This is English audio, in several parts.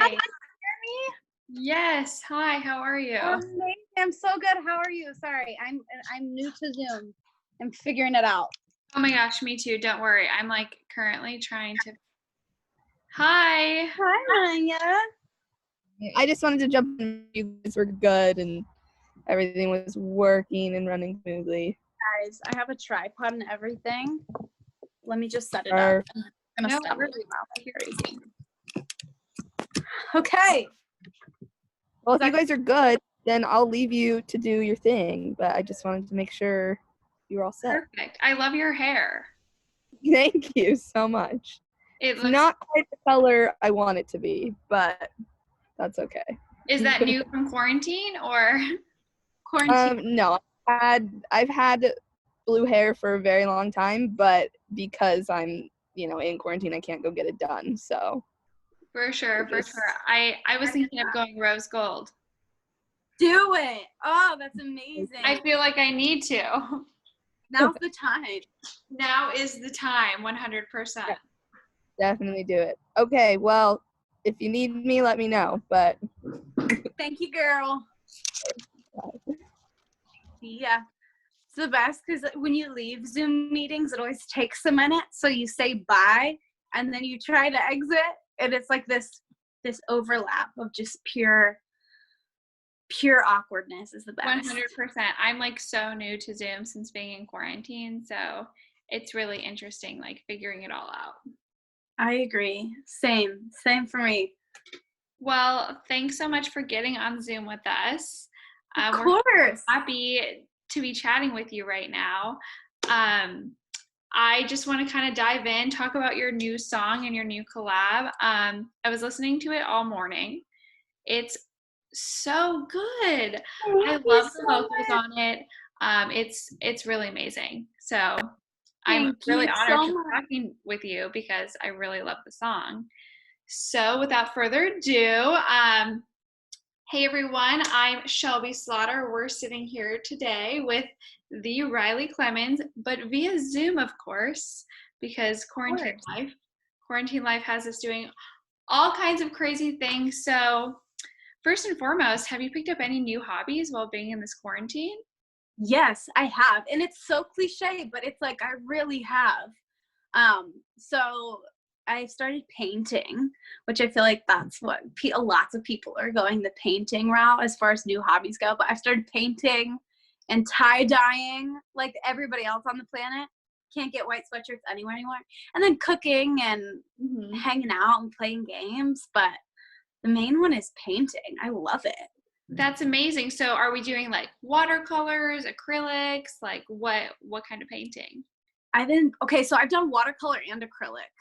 Hi. Hear me? Yes. Hi, how are you? Amazing. I'm so good. How are you? Sorry, I'm new to Zoom. I'm figuring it out. Oh my gosh, me too. Don't worry. I'm like currently trying to. Hi. Hi, Anya. I just wanted to jump in. You guys were good and everything was working and running smoothly. Guys, I have a tripod and everything. Let me just set it up. I'm gonna step really loud. Crazy. Okay. Well, if you guys are good, then I'll leave you to do your thing. But I just wanted to make sure you were all set. Perfect. I love your hair. Thank you so much. It's not quite the color I want it to be, but that's okay. Is that new from quarantine or Quarantine? No, I've had blue hair for a very long time, but because I'm, in quarantine, I can't go get it done. So for sure. I was thinking of going rose gold. Do it. Oh, that's amazing. I feel like I need to. Now's the time. Now is the time, 100%. Definitely do it. Okay, well, if you need me, let me know. But thank you, girl. Yeah. It's the best because when you leave Zoom meetings, it always takes a minute. So you say bye and then you try to exit, and it's like this overlap of just pure awkwardness is the best. 100%. I'm like so new to Zoom since being in quarantine, so it's really interesting, like figuring it all out. I agree. Same for me. Well, thanks so much for getting on Zoom with us. Of course. We're happy to be chatting with you right now. I just want to kind of dive in, talk about your new song and your new collab. I was listening to it all morning. It's so good. I love the vocals on it. It's really amazing. So I'm really honored to be talking with you because I really love the song. So without further ado, hey everyone, I'm Shelby Slaughter. We're sitting here today with the Riley Clemmons, but via Zoom, of course, because quarantine life has us doing all kinds of crazy things. So first and foremost, have you picked up any new hobbies while being in this quarantine? Yes, I have. And it's so cliche, but it's like I really have. So I started painting, which I feel like that's what lots of people are going the painting route as far as new hobbies go. But I've started painting and tie-dyeing like everybody else on the planet. Can't get white sweatshirts anywhere anymore. And then cooking and hanging out and playing games. But the main one is painting. I love it. That's amazing. So are we doing like watercolors, acrylics? Like what kind of painting? So I've done watercolor and acrylic.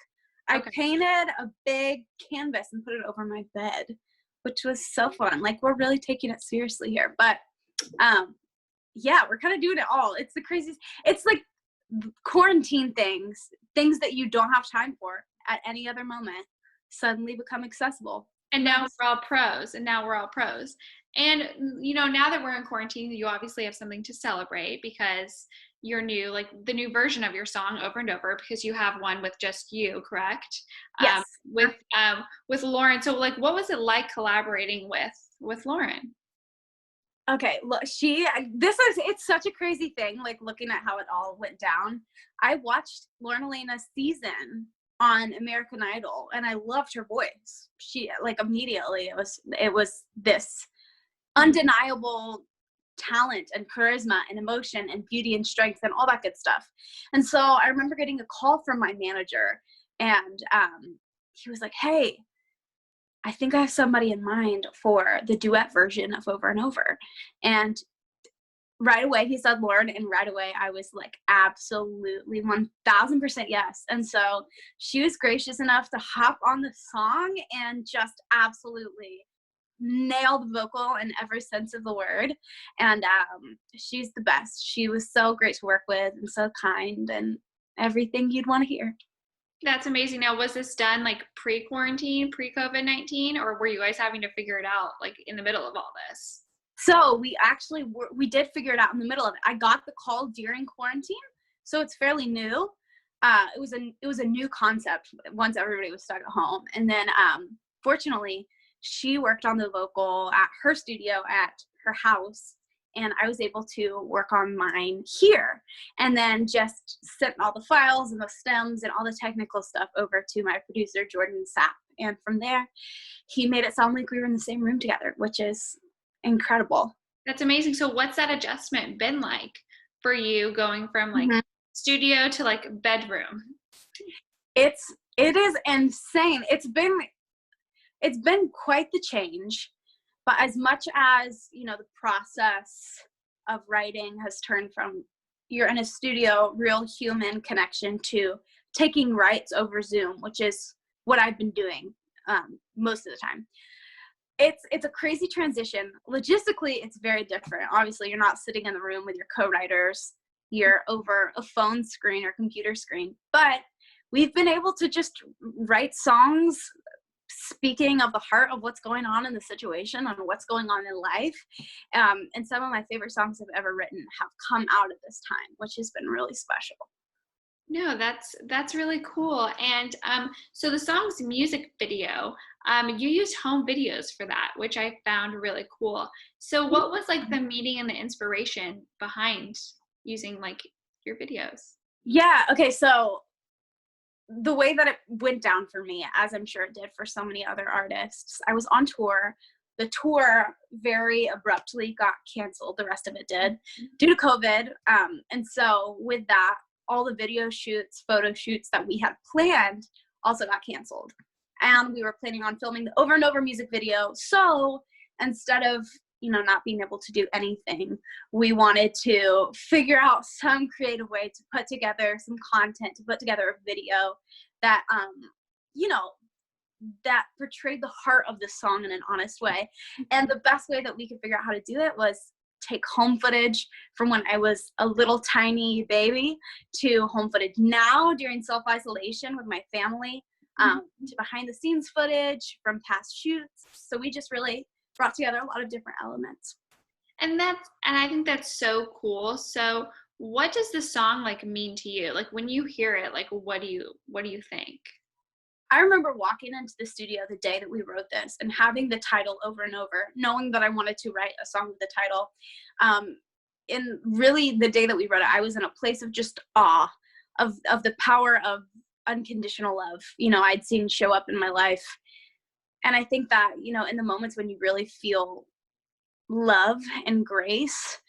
I painted a big canvas and put it over my bed, which was so fun. Like, we're really taking it seriously here. But yeah, we're kind of doing it all. It's the craziest. It's like quarantine things that you don't have time for at any other moment suddenly become accessible. And now we're all pros. And now that we're in quarantine, you obviously have something to celebrate because you're new, like the new version of your song Over and Over, because you have one with just you, correct? Yes. With Lauren. So like, what was it like collaborating with Lauren? Okay, look, it's such a crazy thing, like looking at how it all went down. I watched Lauren Alaina's season on American Idol and I loved her voice. She like immediately it was this undeniable talent and charisma and emotion and beauty and strength and all that good stuff. And so I remember getting a call from my manager and he was like, hey, I think I have somebody in mind for the duet version of Over and Over. And right away he said Lauren, and right away I was like, absolutely 1000% yes. And so she was gracious enough to hop on the song and just absolutely nail the vocal in every sense of the word. And she's the best. She was so great to work with and so kind and everything you'd want to hear. That's amazing. Now, was this done like pre-quarantine, pre-COVID-19, or were you guys having to figure it out like in the middle of all this? So we did figure it out in the middle of it. I got the call during quarantine, so it's fairly new. It was a new concept once everybody was stuck at home. And then fortunately, she worked on the vocal at her studio at her house, and I was able to work on mine here, and then just sent all the files and the stems and all the technical stuff over to my producer, Jordan Sapp. And from there, he made it sound like we were in the same room together, which is incredible. That's amazing. So what's that adjustment been like for you going from like Mm-hmm. studio to like bedroom? It is insane. It's been quite the change, but as much as, you know, the process of writing has turned from you're in a studio, real human connection, to taking writes over Zoom, which is what I've been doing most of the time. It's a crazy transition. Logistically, it's very different. Obviously, you're not sitting in the room with your co-writers. You're over a phone screen or computer screen. But we've been able to just write songs speaking of the heart of what's going on in the situation and what's going on in life. And some of my favorite songs I've ever written have come out of this time, which has been really special. No, that's really cool. And so the song's music video, you used home videos for that, which I found really cool. So what was like the meaning and the inspiration behind using like your videos? Yeah, okay, so the way that it went down for me, as I'm sure it did for so many other artists, I was on tour. The tour very abruptly got canceled. The rest of it did due to COVID. And so with that, all the video shoots, photo shoots that we had planned also got canceled. And we were planning on filming the Over and Over music video. So instead of, you know, not being able to do anything, we wanted to figure out some creative way to put together some content, to put together a video that, you know, that portrayed the heart of the song in an honest way. And the best way that we could figure out how to do it was take home footage from when I was a little tiny baby to home footage now during self-isolation with my family, to behind the scenes footage from past shoots. So we just really brought together a lot of different elements. And I think that's so cool. So what does the song like mean to you? Like when you hear it, like what do you think? I remember walking into the studio the day that we wrote this and having the title over and over, knowing that I wanted to write a song with the title. And really the day that we wrote it, I was in a place of just awe of the power of unconditional love, you know, I'd seen show up in my life. And I think that, you know, in the moments when you really feel love and grace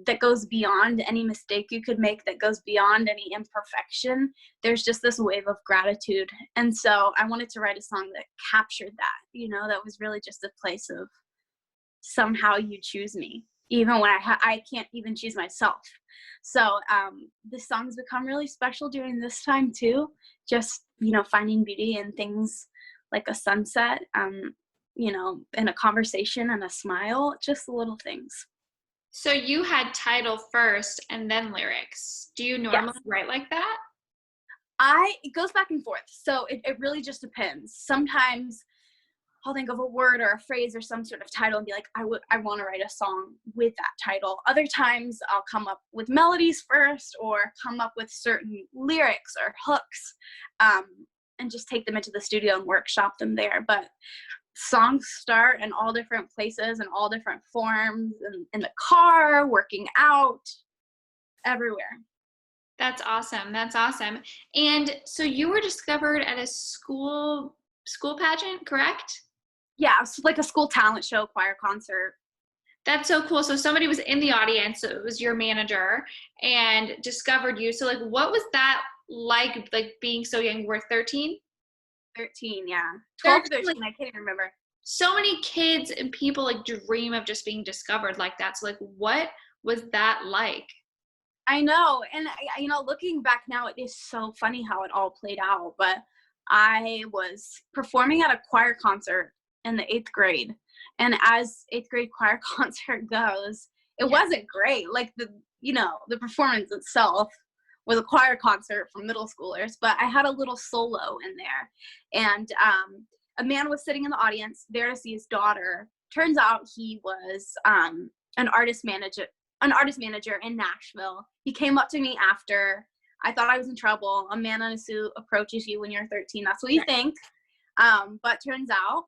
that goes beyond any mistake you could make, that goes beyond any imperfection, there's just this wave of gratitude. And so I wanted to write a song that captured that, you know, that was really just a place of somehow you choose me, even when I can't even choose myself. So the songs become really special during this time too, just, you know, finding beauty in things like a sunset, you know, in a conversation and a smile, just the little things. So you had title first and then lyrics. Do you normally write like that? It goes back and forth. So it really just depends. Sometimes I'll think of a word or a phrase or some sort of title and be like, I want to write a song with that title. Other times I'll come up with melodies first or come up with certain lyrics or hooks, and just take them into the studio and workshop them there. But songs start in all different places and all different forms, in the car, working out, everywhere. That's awesome. That's awesome. And so you were discovered at a school pageant, correct? Yeah, it's like a school talent show, choir concert. That's so cool. So somebody was in the audience, so it was your manager, and discovered you. So like what was that like being so young? We're 13? 13, yeah. 12, 13, like, I can't even remember. So many kids and people like dream of just being discovered like that. So like what was that like? I know. And, you know, looking back now, it is so funny how it all played out. But I was performing at a choir concert in the 8th grade. And as 8th grade choir concert goes, it wasn't great. Like the performance itself was a choir concert for middle schoolers, but I had a little solo in there. And a man was sitting in the audience there to see his daughter. Turns out he was an artist manager in Nashville. He came up to me after. I thought I was in trouble. A man in a suit approaches you when you're 13. That's what you think. But turns out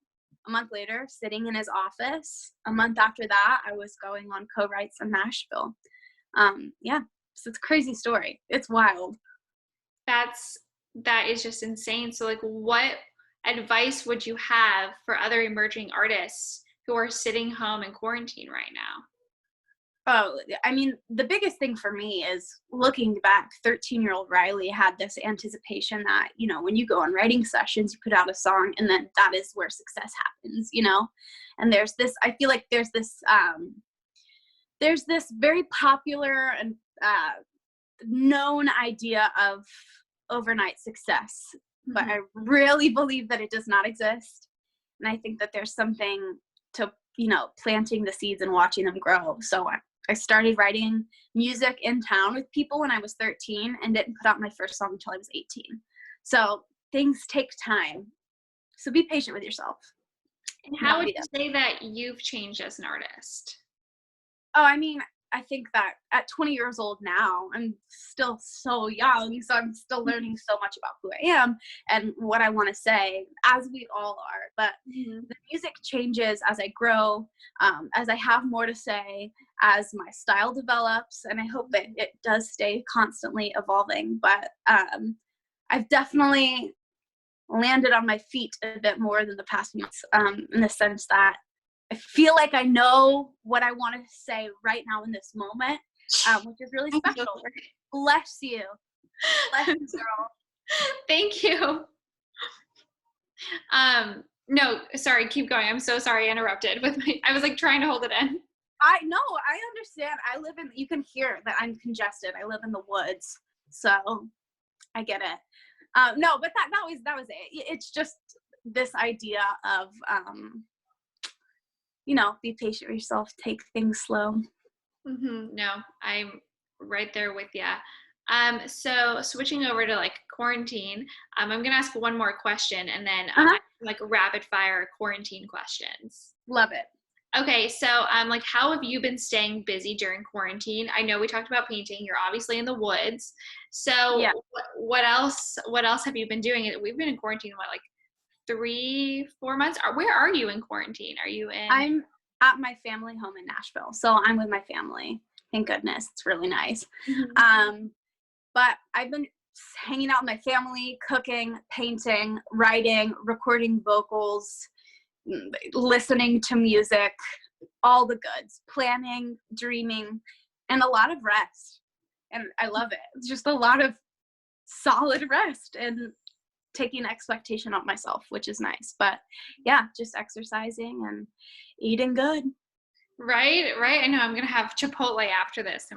A month later, sitting in his office. A month after that, I was going on co-writes in Nashville. Yeah, so it's a crazy story. It's wild. That is just insane. So like, what advice would you have for other emerging artists who are sitting home in quarantine right now? Oh, I mean, the biggest thing for me is looking back, 13-year-old Riley had this anticipation that, you know, when you go on writing sessions, you put out a song and then that is where success happens, you know? And there's this, I feel like there's this very popular and known idea of overnight success, but I really believe that it does not exist. And I think that there's something to, you know, planting the seeds and watching them grow. So I started writing music in town with people when I was 13 and didn't put out my first song until I was 18. So things take time. So be patient with yourself. And how would you say that you've changed as an artist? Oh, I mean, I think that at 20 years old now, I'm still so young, so I'm still learning so much about who I am and what I want to say, as we all are. But the music changes as I grow, as I have more to say, as my style develops, and I hope that it does stay constantly evolving. But I've definitely landed on my feet a bit more than the past months, in the sense that I feel like I know what I want to say right now in this moment, which is really special. Bless you. Bless you, girl. Thank you. No, sorry, keep going. I'm so sorry I interrupted I was like trying to hold it in. I understand. You can hear that I'm congested. I live in the woods, so I get it. No, but that was it. It's just this idea of, you know, be patient with yourself, take things slow. No, I'm right there with you. So switching over to like quarantine, I'm gonna ask one more question and then like rapid fire quarantine questions. Love it. Okay, so like how have you been staying busy during quarantine? I know we talked about painting. You're obviously in the woods. So yeah. What else have you been doing? We've been in quarantine like 3-4 months. Where are you in quarantine? Are you in? I'm at my family home in Nashville, so I'm with my family. Thank goodness, it's really nice. But I've been hanging out with my family, cooking, painting, writing, recording vocals, listening to music, all the goods, planning, dreaming, and a lot of rest. And I love it. It's just a lot of solid rest and taking expectation off myself, which is nice. But yeah, just exercising and eating good. Right. I know I'm gonna have Chipotle after this.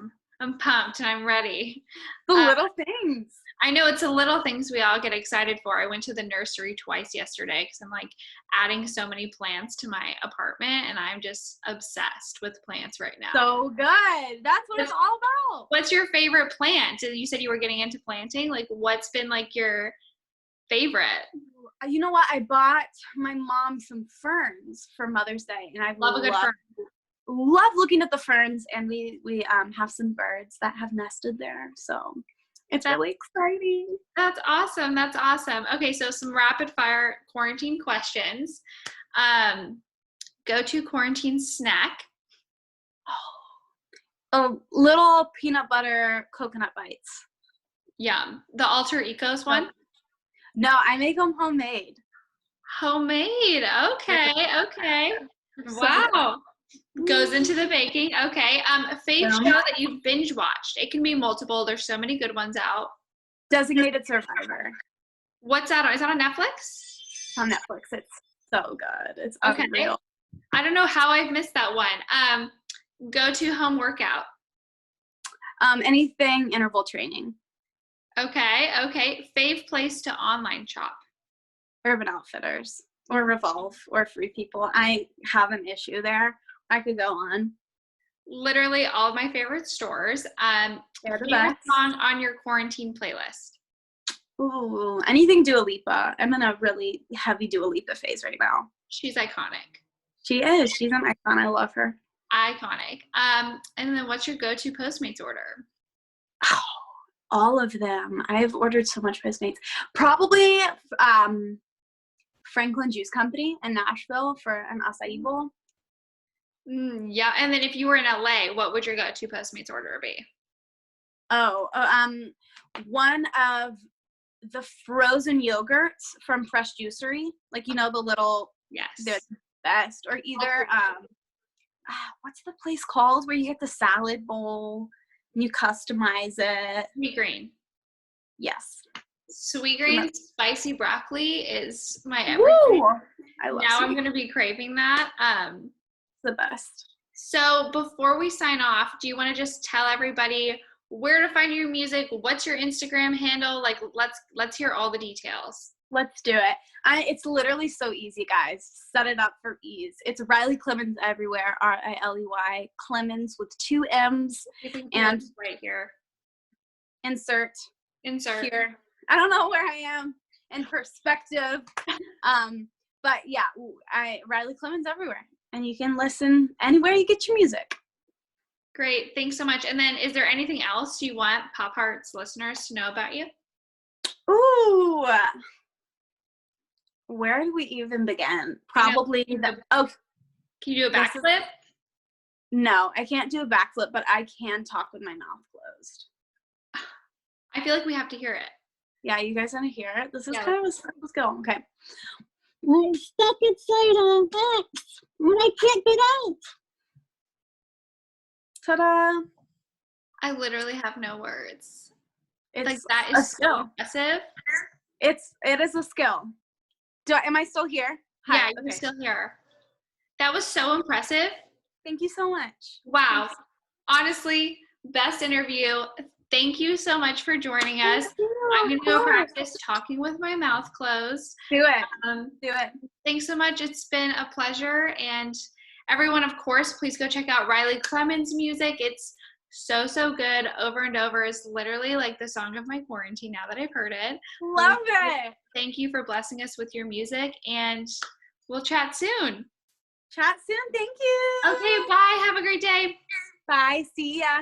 I'm pumped and I'm ready. The little things. I know, it's the little things we all get excited for. I went to the nursery twice yesterday because I'm like adding so many plants to my apartment and I'm just obsessed with plants right now. So good. That's what it's all about. What's your favorite plant? You said you were getting into planting. Like, what's been like your favorite? You know what? I bought my mom some ferns for Mother's Day, and I love a good fern. Love looking at the ferns, and we have some birds that have nested there, so it's really exciting. That's awesome. Okay, so some rapid fire quarantine questions. Go-to quarantine snack. Oh, little peanut butter coconut bites. Yum. The Alter Ecos one? No, I make them homemade. Homemade. Okay. Wow. Goes into the baking. Okay. Fave show that you've binge watched. It can be multiple. There's so many good ones out. Designated Survivor. What's that on? Is that on Netflix? On Netflix. It's so good. It's unreal. I don't know how I've missed that one. Go to home workout. Anything interval training. Okay. Fave place to online shop. Urban Outfitters or Revolve or Free People. I have an issue there. I could go on. Literally all of my favorite stores. Favorite song on your quarantine playlist? Ooh, anything Dua Lipa. I'm in a really heavy Dua Lipa phase right now. She's iconic. She is. She's an icon. I love her. Iconic. And then what's your go-to Postmates order? Oh, all of them. I've ordered so much Postmates. Probably Franklin Juice Company in Nashville for an acai bowl. Yeah, and then if you were in LA, what would your go-to Postmates order be? One of the frozen yogurts from Fresh Juicery, like, you know, the little, Yes. they're the best. Or either what's the place called where you get the salad bowl and you customize it? Sweet Green. Yes. Sweet Green spicy broccoli is my everything. Woo! I love now sweet. I'm going to be craving that. The best. So before we sign off, do you want to just tell everybody where to find your music? What's your Instagram handle? Like, let's hear all the details. Let's do it. It's literally so easy, guys. Set it up for ease. It's Riley Clemmons everywhere. Riley Clemmons with 2 M's. And right here. Insert Here. I don't know where I am in perspective. But yeah, Riley Clemmons everywhere. And you can listen anywhere you get your music. Great. Thanks so much. And then is there anything else you want Pop Hearts listeners to know about you? Ooh. Where do we even begin? Probably Can you do a backflip? No, I can't do a backflip, but I can talk with my mouth closed. I feel like we have to hear it. Yeah, you guys want to hear it? This is Yeah. kind of let's go. Okay. I'm stuck inside a box and I can't get out. Ta-da! I literally have no words. It's like that a is so skill. impressive. It is a skill. Am I still here? Hi. Yeah, you're still here. That was so impressive. Thank you so much. Wow. Honestly, best interview. Thank you so much for joining us. I'm going to go practice talking with my mouth closed. Do it. Do it. Thanks so much. It's been a pleasure. And everyone, of course, please go check out Riley Clemmons' music. It's so good. Over and Over is literally like the song of my quarantine now that I've heard it. Love it. Thank you for blessing us with your music, and we'll chat soon. Chat soon. Thank you. Okay, bye. Have a great day. Bye. See ya.